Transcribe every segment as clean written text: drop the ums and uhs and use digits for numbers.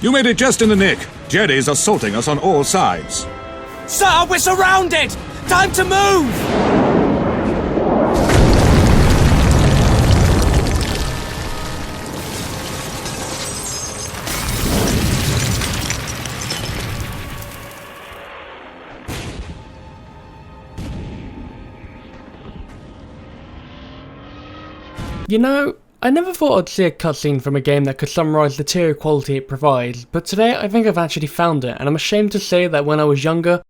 You made it just in the nick. Jerry's assaulting us on all sides. Sir, we're surrounded! Time to move! You know, I never thought I'd see a cutscene from a game that could summarise the tier of quality it provides, but today I think I've actually found it, and I'm ashamed to say that when I was younger,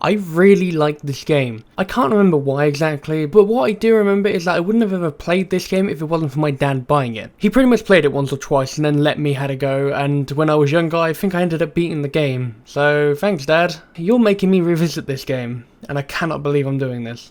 I really liked this game. I can't remember why exactly, but what I do remember is that I wouldn't have ever played this game if it wasn't for my dad buying it. He pretty much played it once or twice and then let me have a go, and when I was younger I think I ended up beating the game. So thanks Dad, you're making me revisit this game, and I cannot believe I'm doing this.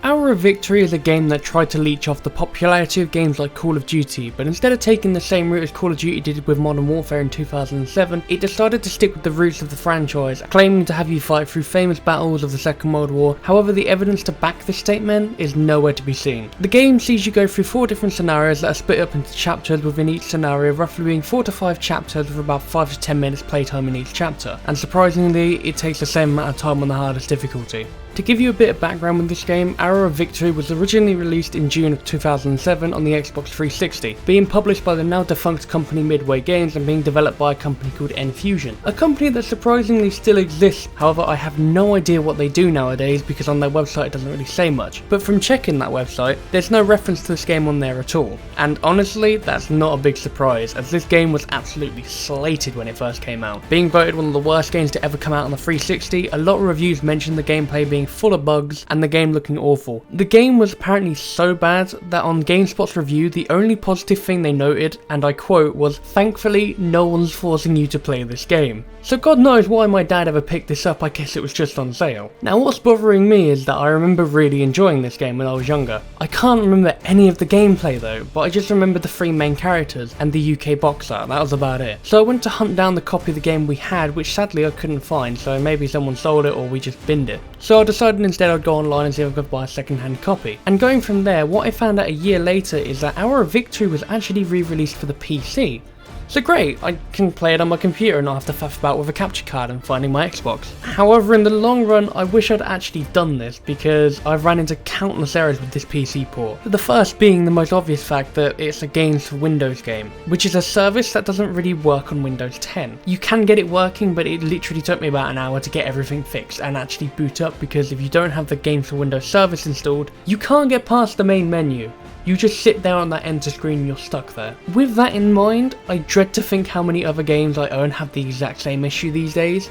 Hour of Victory is a game that tried to leech off the popularity of games like Call of Duty, but instead of taking the same route as Call of Duty did with Modern Warfare in 2007, it decided to stick with the roots of the franchise, claiming to have you fight through famous battles of the Second World War. However, the evidence to back this statement is nowhere to be seen. The game sees you go through 4 different scenarios that are split up into chapters, within each scenario roughly being 4 to 5 chapters with about 5 to 10 minutes playtime in each chapter, and surprisingly it takes the same amount of time on the hardest difficulty. To give you a bit of background with this game, Hour of Victory was originally released in June of 2007 on the Xbox 360, being published by the now defunct company Midway Games and being developed by a company called N-Fusion, a company that surprisingly still exists. However, I have no idea what they do nowadays because on their website it doesn't really say much, but from checking that website, there's no reference to this game on there at all, and honestly that's not a big surprise as this game was absolutely slated when it first came out. Being voted one of the worst games to ever come out on the 360, a lot of reviews mentioned the gameplay being full of bugs and the game looking awful. The game was apparently so bad that on GameSpot's review the only positive thing they noted, and I quote, was "Thankfully no one's forcing you to play this game." So God knows why my dad ever picked this up, I guess it was just on sale. Now what's bothering me is that I remember really enjoying this game when I was younger. I can't remember any of the gameplay though, but I just remember the 3 main characters and the UK box art, that was about it. So I went to hunt down the copy of the game we had, which sadly I couldn't find, so maybe someone sold it or we just binned it. So I decided instead I'd go online and see if I could buy a second-hand copy. And going from there, what I found out a year later is that Hour of Victory was actually re-released for the PC. So great, I can play it on my computer and not have to faff about with a capture card and finding my Xbox. However, in the long run, I wish I'd actually done this because I've ran into countless errors with this PC port. The first being the most obvious fact that it's a Games for Windows game, which is a service that doesn't really work on Windows 10. You can get it working, but it literally took me about an hour to get everything fixed and actually boot up because if you don't have the Games for Windows service installed, you can't get past the main menu. You just sit there on that enter screen and you're stuck there. With that in mind, I dread to think how many other games I own have the exact same issue these days,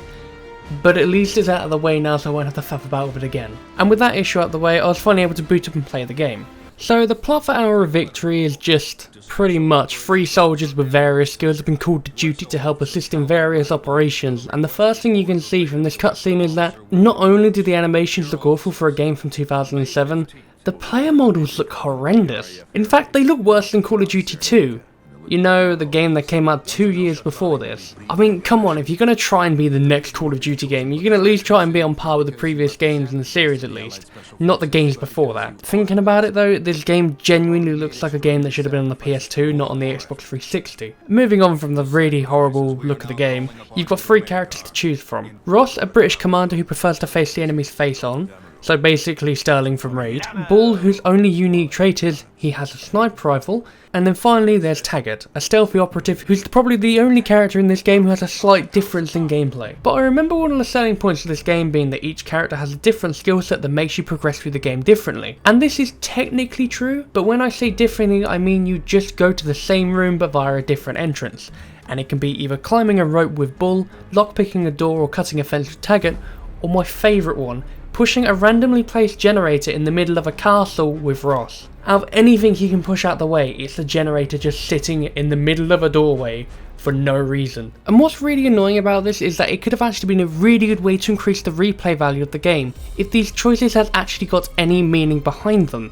but at least it's out of the way now so I won't have to faff about with it again. And with that issue out of the way, I was finally able to boot up and play the game. So the plot for Hour of Victory is just pretty much 3 soldiers with various skills have been called to duty to help assist in various operations, and the first thing you can see from this cutscene is that not only do the animations look awful for a game from 2007, the player models look horrendous. In fact, they look worse than Call of Duty 2. You know, the game that came out 2 years before this. I mean, come on, if you're gonna try and be the next Call of Duty game, you can at least try and be on par with the previous games in the series at least. Not the games before that. Thinking about it though, this game genuinely looks like a game that should have been on the PS2, not on the Xbox 360. Moving on from the really horrible look of the game, you've got 3 characters to choose from. Ross, a British commander who prefers to face the enemy's face on, so basically Sterling from Raid. Bull, whose only unique trait is he has a sniper rifle. And then finally there's Taggart, a stealthy operative who's probably the only character in this game who has a slight difference in gameplay. But I remember one of the selling points of this game being that each character has a different skill set that makes you progress through the game differently. And this is technically true, but when I say differently I mean you just go to the same room but via a different entrance. And it can be either climbing a rope with Bull, lockpicking a door or cutting a fence with Taggart, or my favourite one, pushing a randomly placed generator in the middle of a castle with Ross. Out of anything he can push out the way, it's the generator just sitting in the middle of a doorway for no reason. And what's really annoying about this is that it could have actually been a really good way to increase the replay value of the game if these choices had actually got any meaning behind them.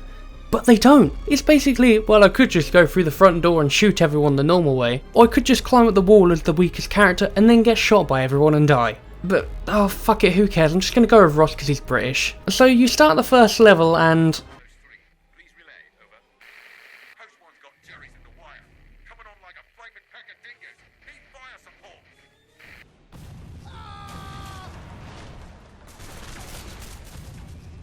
But they don't. It's basically, well, I could just go through the front door and shoot everyone the normal way, or I could just climb up the wall as the weakest character and then get shot by everyone and die. But, oh fuck it, who cares, I'm just gonna go with Ross because he's British. So you start the first level and...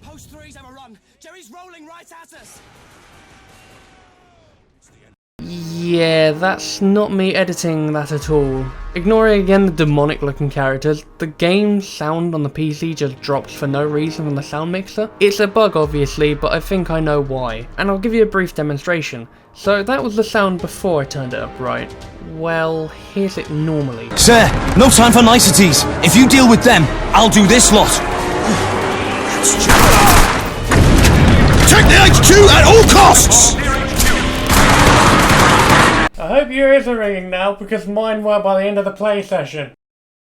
Post 3's have a run. Jerry's rolling right at us. Yeah, that's not me editing that at all. Ignoring again the demonic looking characters, the game's sound on the PC just drops for no reason from the sound mixer. It's a bug obviously, but I think I know why, and I'll give you a brief demonstration. So that was the sound before I turned it up right. Well, here's it normally. Sir, no time for niceties. If you deal with them, I'll do this lot. Take the HQ at all costs! I hope your ears are ringing now, because mine were by the end of the play session.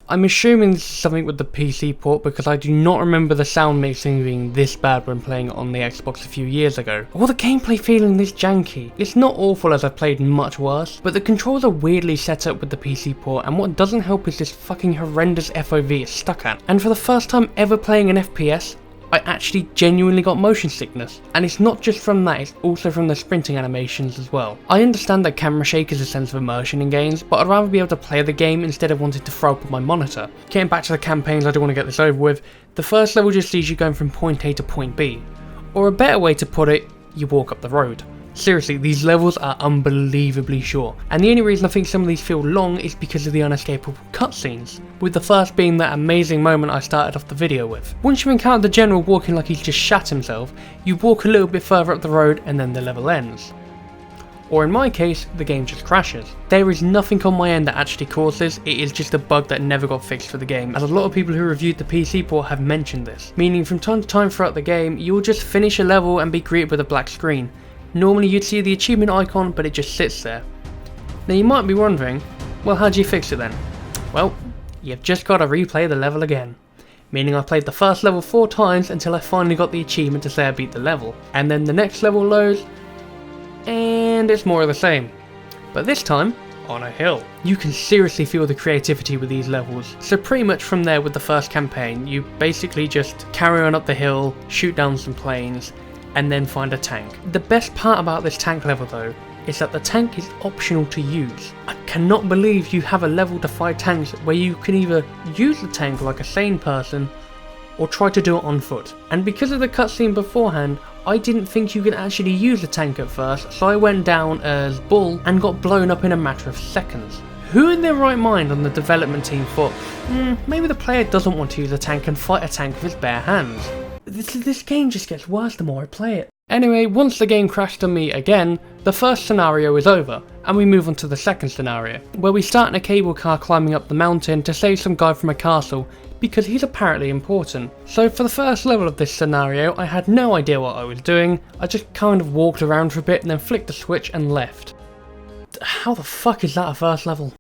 I'm assuming this is something with the PC port, because I do not remember the sound mixing being this bad when playing it on the Xbox a few years ago. Or the gameplay feeling this janky. It's not awful as I've played much worse, but the controls are weirdly set up with the PC port, and what doesn't help is this fucking horrendous FOV it's stuck at. And for the first time ever playing an FPS, I actually genuinely got motion sickness, and it's not just from that, it's also from the sprinting animations as well. I understand that camera shake is a sense of immersion in games, but I'd rather be able to play the game instead of wanting to throw up on my monitor. Getting back to the campaigns, I do want to get this over with, the first level just sees you going from point A to point B, or a better way to put it, you walk up the road. Seriously, these levels are unbelievably short, and the only reason I think some of these feel long is because of the unescapable cutscenes, with the first being that amazing moment I started off the video with. Once you encounter the general walking like he's just shat himself, you walk a little bit further up the road and then the level ends. Or in my case, the game just crashes. There is nothing on my end that actually caused this, it is just a bug that never got fixed for the game, as a lot of people who reviewed the PC port have mentioned this, meaning from time to time throughout the game, you'll just finish a level and be greeted with a black screen. Normally you'd see the achievement icon, but it just sits there. Now you might be wondering, well, how do you fix it then? Well, you've just got to replay the level again. Meaning I played the first level 4 times until I finally got the achievement to say I beat the level. And then the next level loads, and it's more of the same. But this time, on a hill. You can seriously feel the creativity with these levels. So pretty much from there with the first campaign, you basically just carry on up the hill, shoot down some planes, and then find a tank. The best part about this tank level though, is that the tank is optional to use. I cannot believe you have a level to fight tanks where you can either use the tank like a sane person, or try to do it on foot. And because of the cutscene beforehand, I didn't think you could actually use the tank at first, so I went down as Bull and got blown up in a matter of seconds. Who in their right mind on the development team thought, maybe the player doesn't want to use a tank and fight a tank with his bare hands? This game just gets worse the more I play it. Anyway, once the game crashed on me again, the first scenario is over, and we move on to the second scenario, where we start in a cable car climbing up the mountain to save some guy from a castle, because he's apparently important. So for the first level of this scenario, I had no idea what I was doing, I just kind of walked around for a bit and then flicked the switch and left. How the fuck is that a first level?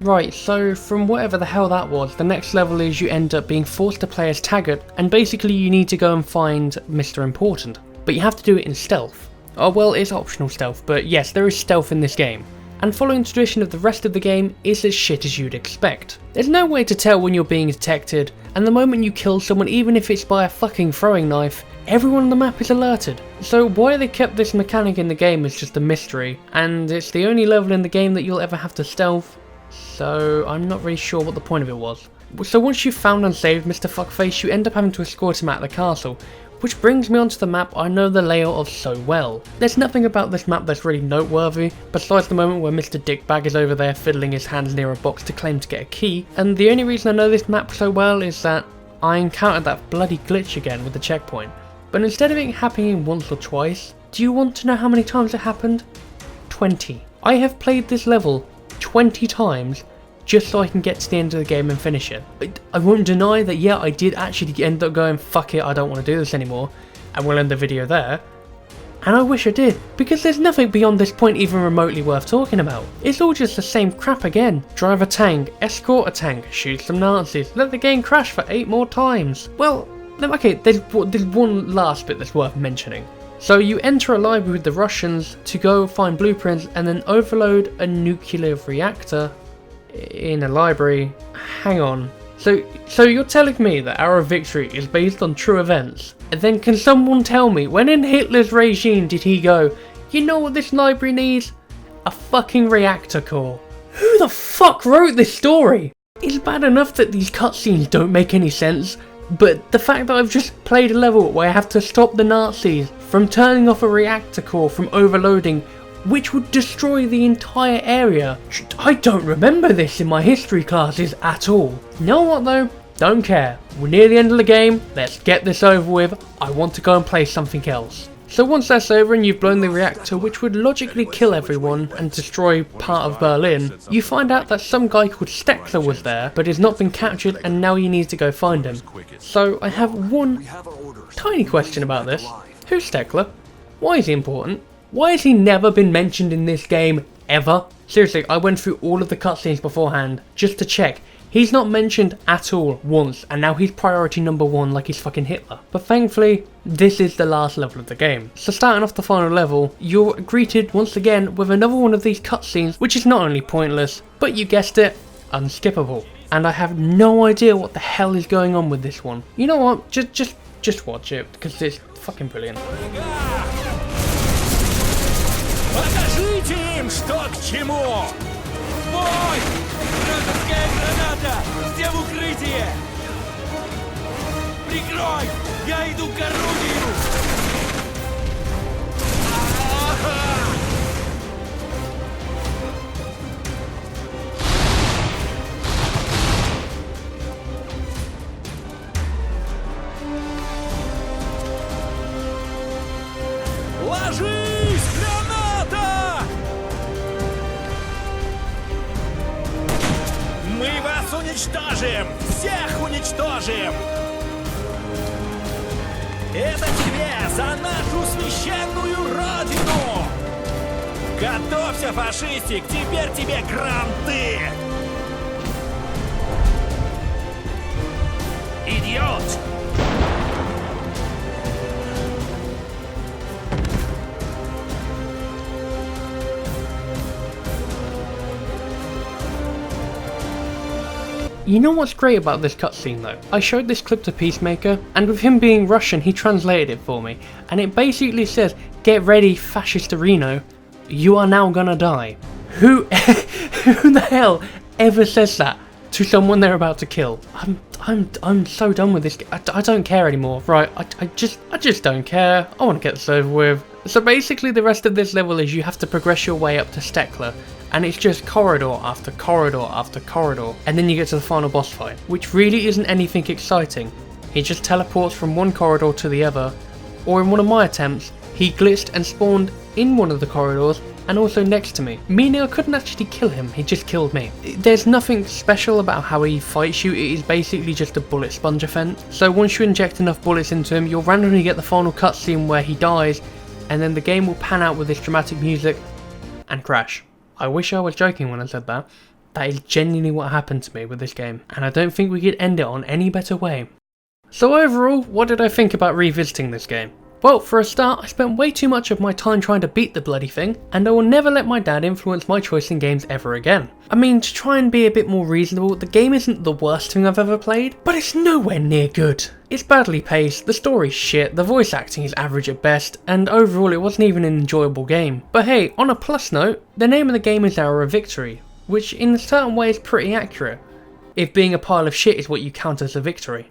Right, so from whatever the hell that was, the next level is you end up being forced to play as Taggart, and basically you need to go and find Mr. Important. But you have to do it in stealth. Oh well, it's optional stealth, but yes, there is stealth in this game. And following tradition of the rest of the game, is as shit as you'd expect. There's no way to tell when you're being detected, and the moment you kill someone, even if it's by a fucking throwing knife, everyone on the map is alerted. So why they kept this mechanic in the game is just a mystery, and it's the only level in the game that you'll ever have to stealth. So I'm not really sure what the point of it was. So once you've found and saved Mr. Fuckface, you end up having to escort him out of the castle, which brings me onto the map I know the layout of so well. There's nothing about this map that's really noteworthy, besides the moment where Mr. Dickbag is over there fiddling his hands near a box to claim to get a key, and the only reason I know this map so well is that I encountered that bloody glitch again with the checkpoint. But instead of it happening once or twice, do you want to know how many times it happened? 20. I have played this level 20 times just so I can get to the end of the game and finish it. I won't deny that, yeah, I did actually end up going, fuck it, I don't want to do this anymore, and we'll end the video there. And I wish I did, because there's nothing beyond this point even remotely worth talking about. It's all just the same crap again. Drive a tank, escort a tank, shoot some Nazis, let the game crash for 8 more times. Well, okay, there's one last bit that's worth mentioning. So you enter a library with the Russians to go find blueprints and then overload a nuclear reactor in a library. Hang on, So you're telling me that our victory is based on true events? And then can someone tell me, when in Hitler's regime did he go, you know what this library needs? A fucking reactor core. Who the fuck wrote this story? It's bad enough that these cutscenes don't make any sense, but the fact that I've just played a level where I have to stop the Nazis from turning off a reactor core from overloading, which would destroy the entire area. I don't remember this in my history classes at all. You know what though? Don't care. We're near the end of the game, let's get this over with. I want to go and play something else. So once that's over and you've blown the reactor, which would logically kill everyone and destroy part of Berlin, you find out that some guy called Steckler was there, but has not been captured and now you need to go find him. So I have one tiny question about this. Who's Steckler? Why is he important? Why has he never been mentioned in this game, ever? Seriously, I went through all of the cutscenes beforehand, just to check. He's not mentioned at all once, and now he's priority number 1 like he's fucking Hitler. But thankfully, this is the last level of the game. So starting off the final level, you're greeted once again with another one of these cutscenes, which is not only pointless, but you guessed it, unskippable. And I have no idea what the hell is going on with this one. You know what, just watch it, because it's fucking brilliant. Покажите им, что к чему! Бой! Вражеская граната! Все в укрытие! Прикрой! Я иду к орудию! Ложись! Граната! Мы вас уничтожим! Всех уничтожим! Это тебе за нашу священную родину! Готовься, фашистик! Теперь тебе гранты! Идиот! You know what's great about this cutscene though? I showed this clip to Peacemaker, and with him being Russian he translated it for me, and it basically says, get ready Fascistorino, you are now gonna die. Who the hell ever says that to someone they're about to kill? I'm so done with this. I don't care anymore, right? I just don't care. I want to get this over with. So basically the rest of this level is you have to progress your way up to Steckler, and it's just corridor after corridor after corridor, and then you get to the final boss fight, which really isn't anything exciting. He just teleports from one corridor to the other, or in one of my attempts, he glitched and spawned in one of the corridors and also next to me, meaning I couldn't actually kill him, he just killed me. There's nothing special about how he fights you, it is basically just a bullet sponge offense. So once you inject enough bullets into him, you'll randomly get the final cutscene where he dies, and then the game will pan out with this dramatic music and crash. I wish I was joking when I said that. That is genuinely what happened to me with this game, and I don't think we could end it on any better way. So overall, what did I think about revisiting this game? Well, for a start, I spent way too much of my time trying to beat the bloody thing, and I will never let my dad influence my choice in games ever again. I mean, to try and be a bit more reasonable, the game isn't the worst thing I've ever played, but it's nowhere near good. It's badly paced, the story's shit, the voice acting is average at best, and overall it wasn't even an enjoyable game. But hey, on a plus note, the name of the game is Hour of Victory, which in a certain way is pretty accurate, if being a pile of shit is what you count as a victory.